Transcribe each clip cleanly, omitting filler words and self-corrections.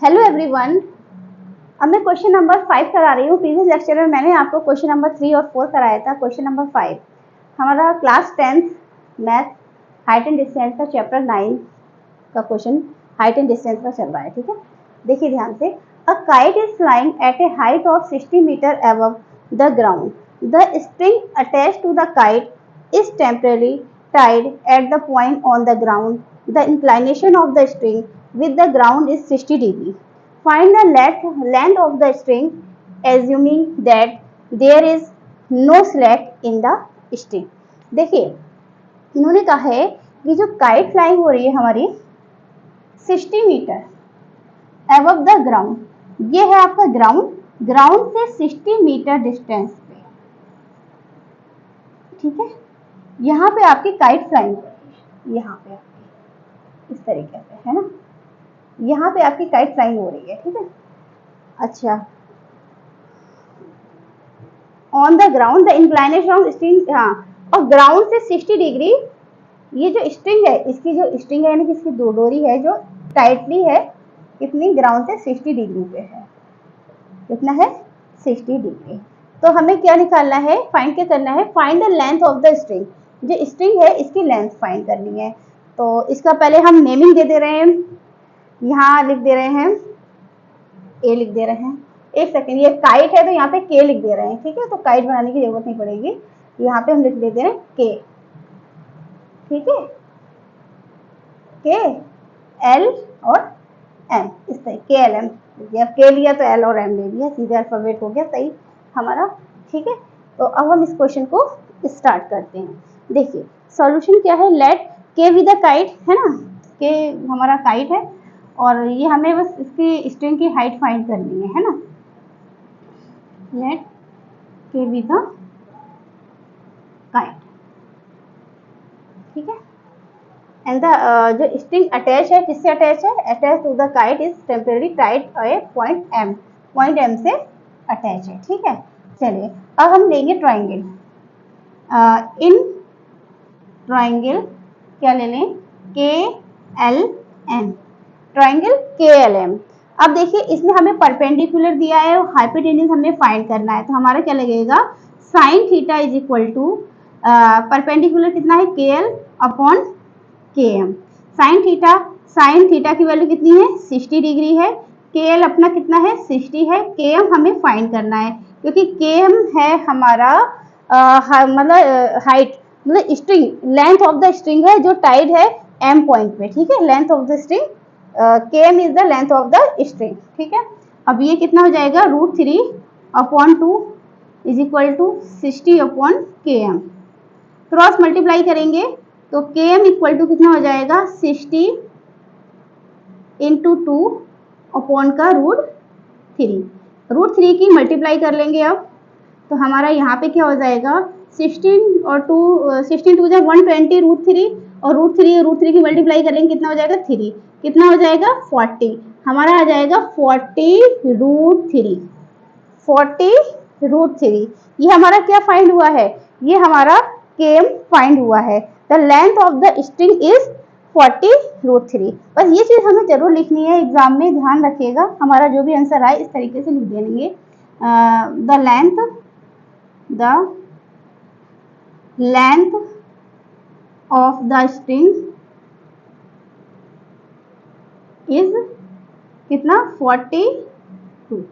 Hello everyone, अब मैं question number 5 करा रही हूँ। प्रीवियस लेक्चर में मैंने आपको क्वेश्चन नंबर 3 और 4 कराया था। क्वेश्चन नंबर 5 हमारा class 10th math height and distance का चैप्टर 9 का क्वेश्चन हाइट एंड डिस्टेंस का चल रहा है। ठीक है, देखिए ध्यान से। A kite is flying at a height of 60 metre above the ground. The string attached to the kite is temporarily tied at the point on the ground. The inclination of the string with the ground is 60 degree. Find the length of the string assuming that there is no slack in the string. देखिए इन्होंने कहा है कि जो kite flying हो रही है हमारी 60 मीटर above the ground, ये है आपका ग्राउंड से 60 मीटर डिस्टेंस पे। ठीक है, यहाँ पे आपकी काइट फ्लाइंग हो रही है, यहाँ पे आपकी इस तरीके से है ना, यहाँ पे आपकी काइट फ्लाइंग हो रही है। ठीक है, अच्छा, on the ground the inclination of string, हाँ, और ग्राउंड से 60 डिग्री ये जो स्ट्रिंग है, इसकी जो स्ट्रिंग है यानी कि इसकी दो डोरी है जो टाइटली है, कितनी ग्राउंड से 60 डिग्री पे है। कितना है? 60 डिग्री। तो हमें क्या निकालना है, फाइंड क्या करना है, find the length of the string. जो स्ट्रिंग है इसकी लेंथ फाइंड करनी है। तो इसका पहले हम नेमिंग दे दे रहे हैं, यहाँ लिख दे रहे हैं ए लिख दे रहे हैं। एक सेकेंड, ये काइट है तो यहाँ पे के लिख दे रहे हैं। ठीक है, तो काइट बनाने की जरूरत नहीं पड़ेगी, यहाँ पे हम लिख देते हैं के। ठीक है, के एल और एम, इस तरह के एल एम। अब के लिया तो एल और एम ले लिया, सीधे अल्फाबेट हो गया सही हमारा। ठीक है, तो अब हम इस क्वेश्चन को स्टार्ट करते हैं। देखिए सॉल्यूशन क्या है, लेट के विद द काइट है ना, के हमारा काइट है और ये हमें बस इसकी स्ट्रिंग की हाइट फाइंड करनी है ना। लेट के विद द काइट, ठीक है, एंड द जो स्ट्रिंग अटैच है, किससे अटैच है, attach to the kite is temporary tight a point M से अटैच है। ठीक है, चलिए अब हम लेंगे ट्राइंगल। इन ट्राइंगल क्या ले लें, के एल एम, ट्राइंगल के एल एम। अब देखिए इसमें हमें परपेंडिकुलर दिया है और हाइपोटेन्यूज हमें फाइंड करना है। तो हमारा क्या लगेगा, sine theta is equal to perpendicular कितना है, K L upon K M. Sine theta की वैल्यू कितनी है, 60 डिग्री है। के एल अपना कितना है, 60 है। के एम हमें फाइंड करना है क्योंकि के एम है हमारा मतलब हाइट, मतलब string, length of the string है जो टाइड है एम पॉइंट पे। ठीक है, length of the string, K M is the length of the string. ठीक है, अब ये कितना हो जाएगा, √3 upon 2 is equal to 60 upon K M. Cross multiply करेंगे तो के एम इक्वल टू कितना हो जाएगा, 60 इंटू 2 अपॉन का √3। √3 की मल्टीप्लाई कर लेंगे अब, तो हमारा यहाँ पे क्या हो जाएगा, 16 और 2 16 2 जा 120 √3 और √3 की मल्टीप्लाई करेंगे कितना हो जाएगा, 3, कितना हो जाएगा 40। हमारा आ जाएगा 40√3। ये हमारा क्या फाइंड हुआ है, ये हमारा के एम फाइंड हुआ है। The length of the string is 40√3। बस ये चीज हमें जरूर लिखनी है, एग्जाम में ध्यान रखिएगा। हमारा जो भी आंसर आए इस तरीके से लिख देंगे, the length of the string is कितना, 42।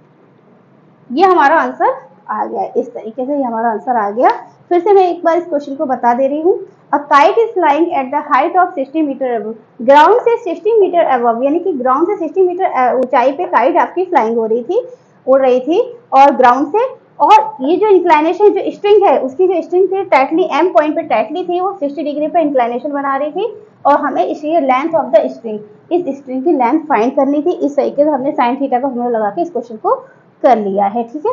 ये हमारा आंसर आ गया। इस तरीके से ये हमारा आंसर आ गया। फिर से मैं एक बार इस क्वेश्चन को बता दे रही हूँ। A kite is flying at the height of 60 metre above, ground से 60 मीटर अबव, यानी कि ग्राउंड से 60 मीटर ऊंचाई पे काइट आपकी फ्लाइंग हो रही थी, उड़ रही थी, और ग्राउंड से, और ये जो इंक्लाइनेशन जो स्ट्रिंग है उसकी जो स्ट्रिंग थी टाइटली एम पॉइंट पे टाइटली थी, वो 60 डिग्री पे इंक्लाइनेशन बना रही थी और हमें इसलिए लेंथ ऑफ द स्ट्रिंग, इस स्ट्रिंग की लेंथ फाइंड करनी थी। इस तरीके से हमने साइन थीटा का फॉर्मूला लगा के इस क्वेश्चन को कर लिया है। ठीक है,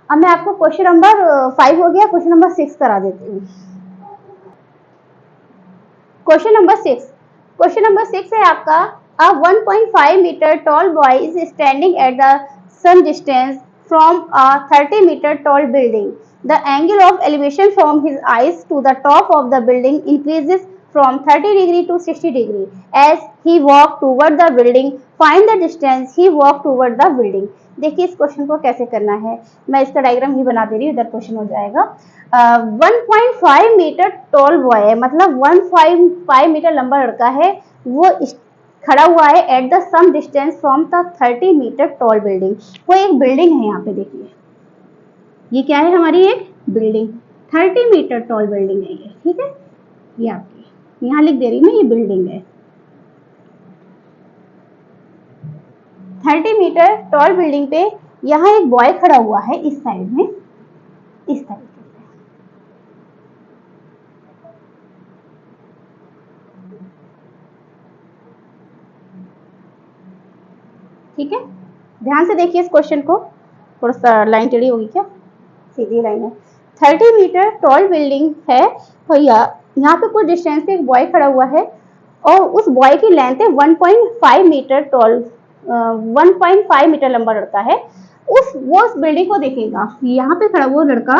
अब मैं आपको क्वेश्चन नंबर 5 हो गया, क्वेश्चन नंबर 6 करा देती हूँ। क्वेश्चन नंबर 6 है आपका, a 1.5 meter tall boy is standing at the some distance from a 30 meter tall building. The angle of elevation from his eyes to the top of the building increases from 30 degree to 60 degree as he walked toward the building. Find the distance he walked toward the building. देखिए इस question को कैसे करना है, मैं इसका diagram ही बना दे रही हूँ, इधर क्वेश्चन हो जाएगा। 1.5 मीटर टॉल बॉय है, मतलब 1.5 मीटर लंबा लड़का है, वो खड़ा हुआ है at the some distance from the 30 metre tall building. वो एक बिल्डिंग है, यहाँ पे देखिए ये क्या है, हमारी एक बिल्डिंग, 30 मीटर टॉल बिल्डिंग है ये, ठीक है, ये आपकी यहाँ लिख दे रही हूँ मैं, ये बिल्डिंग है 30 मीटर टॉल बिल्डिंग पे। यहाँ एक बॉय खड़ा हुआ है इस साइड में, इस तरीके से, ठीक है। ध्यान से देखिए इस क्वेश्चन को, थोड़ा सा लाइन टेढ़ी होगी क्या, सीधी लाइन है। 30 मीटर टॉल बिल्डिंग है, तो यहाँ पे कुछ डिस्टेंस पे एक बॉय खड़ा हुआ है और उस बॉय की लेंथ है 1.5 मीटर टॉल, 1.5 मीटर लंबा लड़का है। वो उस बिल्डिंग को देखेगा, यहाँ पे खड़ा वो लड़का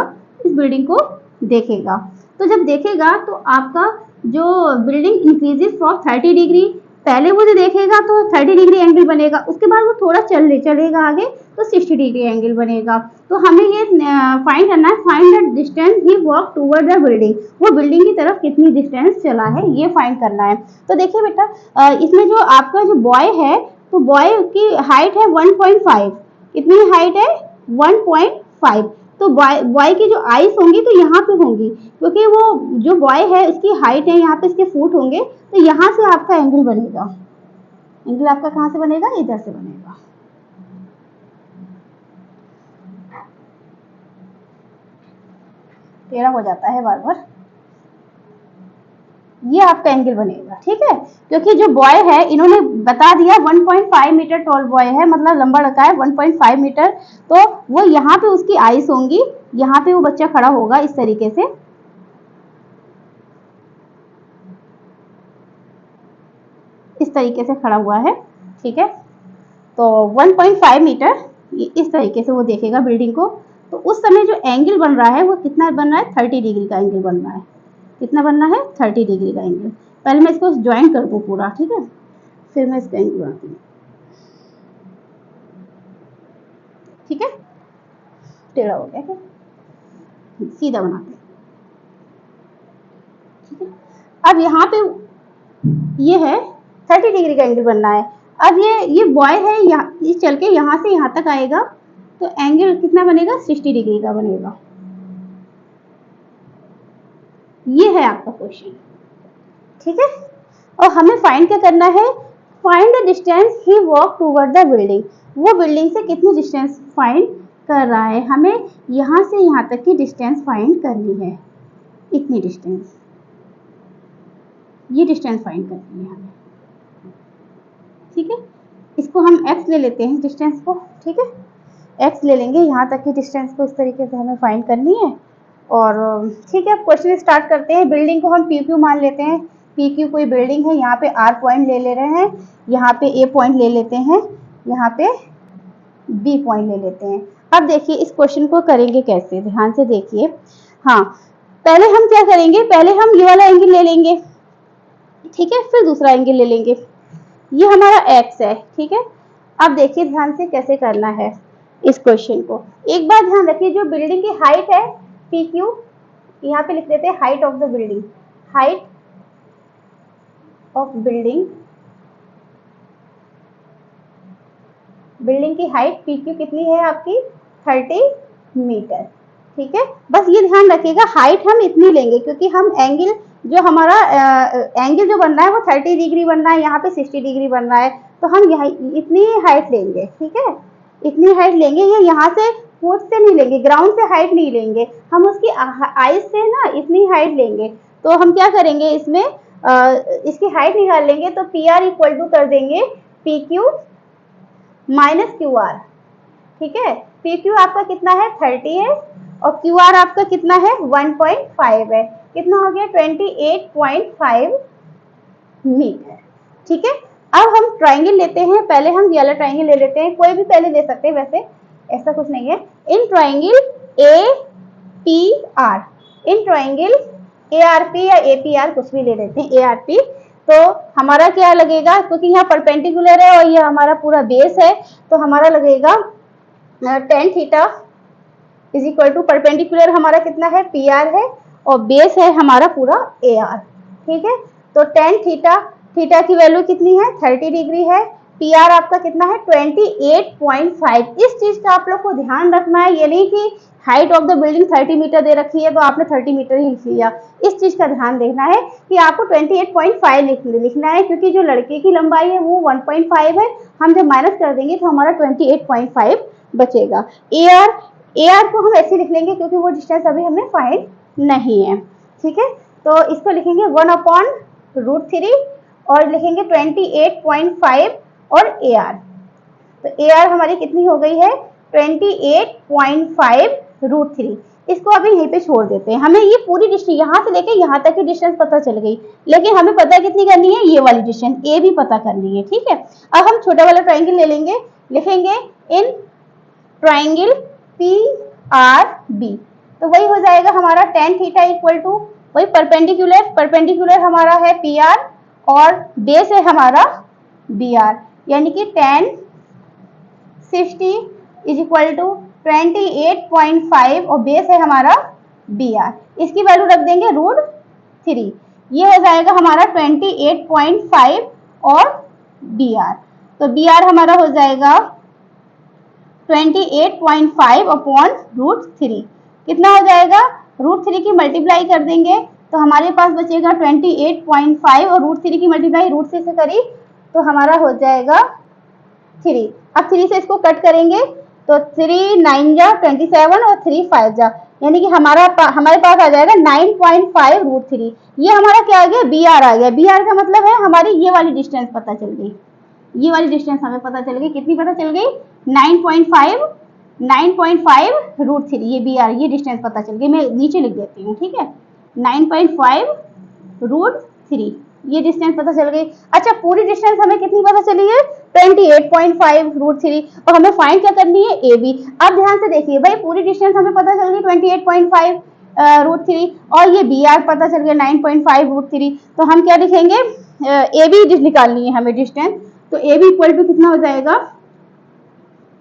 इस बिल्डिंग को देखेगा, तो जब देखेगा तो आपका जो बिल्डिंग इंक्रीजेस फ्रॉम 30 डिग्री, पहले वो जो देखेगा तो 30 डिग्री एंगल बनेगा, उसके बाद वो थोड़ा चलेगा आगे तो 60 डिग्री एंगल बनेगा। तो हमें ये फाइंड करना है, find the distance he walk toward the building, वो बिल्डिंग की तरफ कितनी डिस्टेंस चला है ये फाइंड करना है। तो देखिए बेटा इसमें जो आपका जो बॉय है, तो बॉय की हाइट है 1.5, कितनी हाइट है 1.5, तो बॉय की जो आईज होंगी तो यहाँ पे होंगी, क्योंकि वो जो बॉय है उसकी हाइट है, यहाँ पे इसके फुट होंगे, तो यहाँ से आपका एंगल बनेगा। एंगल आपका कहाँ से बनेगा, इधर से बनेगा, टेढ़ा हो जाता है बार बार, ये आपका एंगल बनेगा, ठीक है। क्योंकि जो बॉय है इन्होंने बता दिया 1.5 मीटर टॉल बॉय है, मतलब लंबा लड़का है 1.5 मीटर, तो वो यहाँ पे उसकी आईज होंगी, यहाँ पे वो बच्चा खड़ा होगा इस तरीके से, इस तरीके से खड़ा हुआ है, ठीक है। तो 1.5 मीटर इस तरीके से वो देखेगा बिल्डिंग को, तो उस समय जो एंगल बन रहा है वो कितना बन रहा है, 30 डिग्री का एंगल बन रहा है। कितना बनना है, 30 डिग्री का एंगल। पहले मैं इसको ज्वाइन कर दूं पूरा, ठीक है, फिर मैं इसका एंगल बनाती हूँ, ठीक है, टेढ़ा हो गया क्या, सीधा बनाते हैं, ठीक है। अब यहाँ पे ये है 30 डिग्री का एंगल बनना है। अब ये बॉय है, ये चल के यहाँ से यहाँ तक आएगा, तो एंगल कितना बनेगा, 60 डिग्री का बनेगा। ये है आपका क्वेश्चन, ठीक है। और हमें फाइंड क्या करना है, find the distance he walk toward the building, वो बिल्डिंग से कितनी डिस्टेंस फाइंड कर रहा है, हमें यहाँ से यहाँ तक की डिस्टेंस फाइंड करनी है, इतनी डिस्टेंस, ये डिस्टेंस फाइंड करनी है हमें, ठीक है। इसको हम x ले लेते हैं डिस्टेंस को, ठीक है, x ले लेंगे, यहाँ तक की डिस्टेंस को इस तरीके से हमें फाइंड करनी है। और ठीक है, अब क्वेश्चन स्टार्ट करते हैं। बिल्डिंग को हम PQ मान लेते हैं, PQ कोई बिल्डिंग है, यहाँ पे R पॉइंट ले रहे हैं, यहाँ पे A पॉइंट ले लेते हैं, यहाँ पे B पॉइंट ले लेते हैं। अब देखिए इस क्वेश्चन को करेंगे कैसे, ध्यान से देखिए। हाँ, पहले हम क्या करेंगे, पहले हम ये वाला एंगल ले लेंगे, ठीक है, फिर दूसरा एंगल ले लेंगे, ये हमारा x है, ठीक है। अब देखिए ध्यान से कैसे करना है इस क्वेश्चन को। एक बात ध्यान रखिए, जो बिल्डिंग की हाइट है PQ, यहाँ पे लिख देते हैं height of the building, height of building, building की हाइट PQ कितनी है आपकी, 30 मीटर, ठीक है। बस ये ध्यान रखिएगा हाइट हम इतनी लेंगे, क्योंकि हम एंगल जो हमारा एंगल जो बन रहा है वो 30 डिग्री बन रहा है, यहाँ पे 60 डिग्री बन रहा है, तो हम यहाँ इतनी हाइट लेंगे, ठीक है, इतनी हाइट लेंगे। ये यहाँ से फुट से नहीं लेंगे, ग्राउंड से हाइट नहीं लेंगे, हम उसकी आइज से ना इतनी हाइट लेंगे। तो हम क्या करेंगे, इसमें इसकी हाइट निकाल लेंगे, तो PR इक्वल टू कर देंगे PQ माइनस QR, ठीक है। PQ आपका कितना है, 30 है, और QR आपका कितना है, 1.5 है, कितना हो गया, 28.5 मीटर, ठीक है। अब हम ट्राइंगल लेते हैं, पहले हम ये वाला ट्राइंगल ले लेते हैं, कोई भी पहले ले सकते हैं, वैसे ऐसा कुछ नहीं है। In triangle APR, in triangle ARP या APR कुछ भी ले लेते हैं, ARP। तो हमारा क्या लगेगा, क्योंकि यहाँ परपेंडिकुलर है और ये हमारा पूरा बेस है, तो हमारा लगेगा tan theta is equal to perpendicular हमारा कितना है, PR है, और बेस है हमारा पूरा AR। ठीक है, तो tan थीटा, थीटा की वैल्यू कितनी है, 30 डिग्री है, PR आपका कितना है 28.5। इस चीज का आप लोग को ध्यान रखना है, ये नहीं कि height of the building 30 metre दे रखी है तो आपने 30 मीटर ही लिख लिया। इस चीज का ध्यान देखना है कि आपको 28.5 लिखना है, क्योंकि जो लड़के की लंबाई है वो 1.5 है, हम जब माइनस कर देंगे तो हमारा 28.5 बचेगा। AR को हम ऐसे लिख लेंगे क्योंकि वो डिस्टेंस अभी हमें फाइंड नहीं है। ठीक है, तो इसको लिखेंगे 1/√3 और लिखेंगे 28.5 और AR। तो AR हमारी कितनी हो गई है 28.5√3। इसको अभी यहीं पे छोड़ देते हैं। हमें ये पूरी डिस्टेंस यहाँ से लेके यहाँ तक की डिस्टेंस पता चल गई, लेकिन हमें पता कितनी करनी है, ये वाली डिस्टेंस A भी पता करनी है। ठीक है, अब हम छोटा वाला ट्राइंगल ले लेंगे, लिखेंगे इन ट्राइंगल PRB। तो वही हो जाएगा हमारा tan थीटा इक्वल टू वही परपेंडिकुलर हमारा है PR और बेस है हमारा BR, यानी कि tan 60 इज इक्वल टू 28.5 और बेस है हमारा BR। इसकी वैल्यू रख देंगे √3, ये हो जाएगा हमारा 28.5 और BR। तो BR हमारा हो जाएगा 28.5 अपॉन √3। कितना हो जाएगा, √3 की मल्टीप्लाई कर देंगे तो हमारे पास बचेगा 28.5 और √3 की मल्टीप्लाई √3 से करी तो हमारा हो जाएगा 3। अब 3 से इसको कट करेंगे तो 3 9 जा 27 और 3 5 जा, यानी कि हमारे पास आ जाएगा 9.5 √3। ये हमारा क्या आ गया, BR आ गया। BR का मतलब है हमारी ये वाली डिस्टेंस पता चल गई, ये वाली डिस्टेंस हमें पता चल गई। कितनी पता चल गई, 9.5 √3, ये BR, ये डिस्टेंस पता चल गई। मैं नीचे लिख देती हूँ। ठीक है, 9.5 √3 ये डिस्टेंस पता चल गई। अच्छा, पूरी डिस्टेंस हमें कितनी पता चली है, 28.5 √3, और हमें फाइंड क्या करनी है, AB। अब ध्यान से देखिए भाई, पूरी डिस्टेंस हमें पता चल गई 28.5 √3 और ये BR पता चल गया 9.5 √3। तो हम क्या लिखेंगे, AB निकालनी है हमें डिस्टेंस। तो AB इक्वल टू कितना हो जाएगा,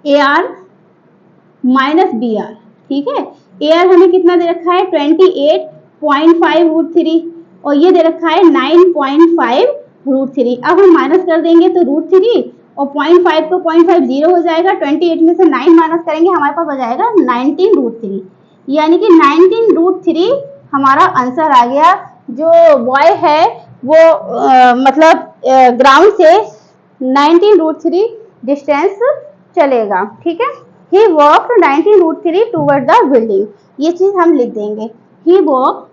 AR माइनस BR। ठीक है, AR हमें कितना दे रखा है 28.5 √3 और ये दे रखा है 9.5 √3। अब हम माइनस कर देंगे तो √3 और 0.5 को 0.5 0 हो जाएगा, 28 में से 9 माइनस करेंगे हमारे पास हो जाएगा 19 √3, यानी कि 19 √3 हमारा आंसर आ गया। जो बॉय है वो मतलब ग्राउंड से 19 √3 डिस्टेंस चलेगा। ठीक है, he walked 19 √3 toward the building, ये चीज हम लिख देंगे। he walked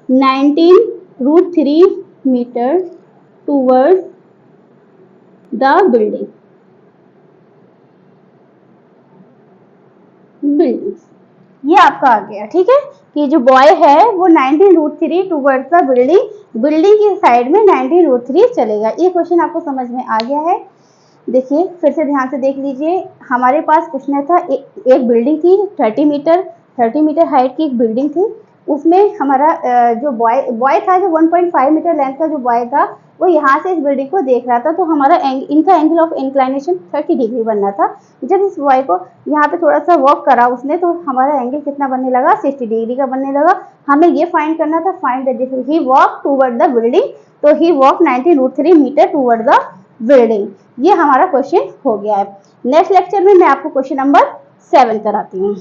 19 √3 metre towards the building। ये आपका आ गया। ठीक है, कि जो बॉय है वो 19 √3 टूवर्ड्स द बिल्डिंग की साइड में 19 √3 चलेगा। ये क्वेश्चन आपको समझ में आ गया है। देखिए फिर से ध्यान से देख लीजिए, हमारे पास क्वेश्चन था एक बिल्डिंग थी 30 मीटर हाइट की एक बिल्डिंग थी। उसमें हमारा जो बॉय था, जो 1.5 मीटर लेंथ का जो बॉय था, वो यहाँ से इस बिल्डिंग को देख रहा था। तो हमारा इनका एंगल ऑफ इंक्लाइनेशन 30 डिग्री बनना था। जब इस बॉय को यहाँ पे थोड़ा सा वॉक करा उसने, तो हमारा एंगल कितना बनने लगा, 60 डिग्री का बनने लगा। हमें ये फाइंड करना था, find the difference. He walk toward the building, तो he walk 19 √3 metre toward the building. ये हमारा क्वेश्चन हो गया है। नेक्स्ट लेक्चर में मैं आपको क्वेश्चन नंबर 7 कराती हूँ।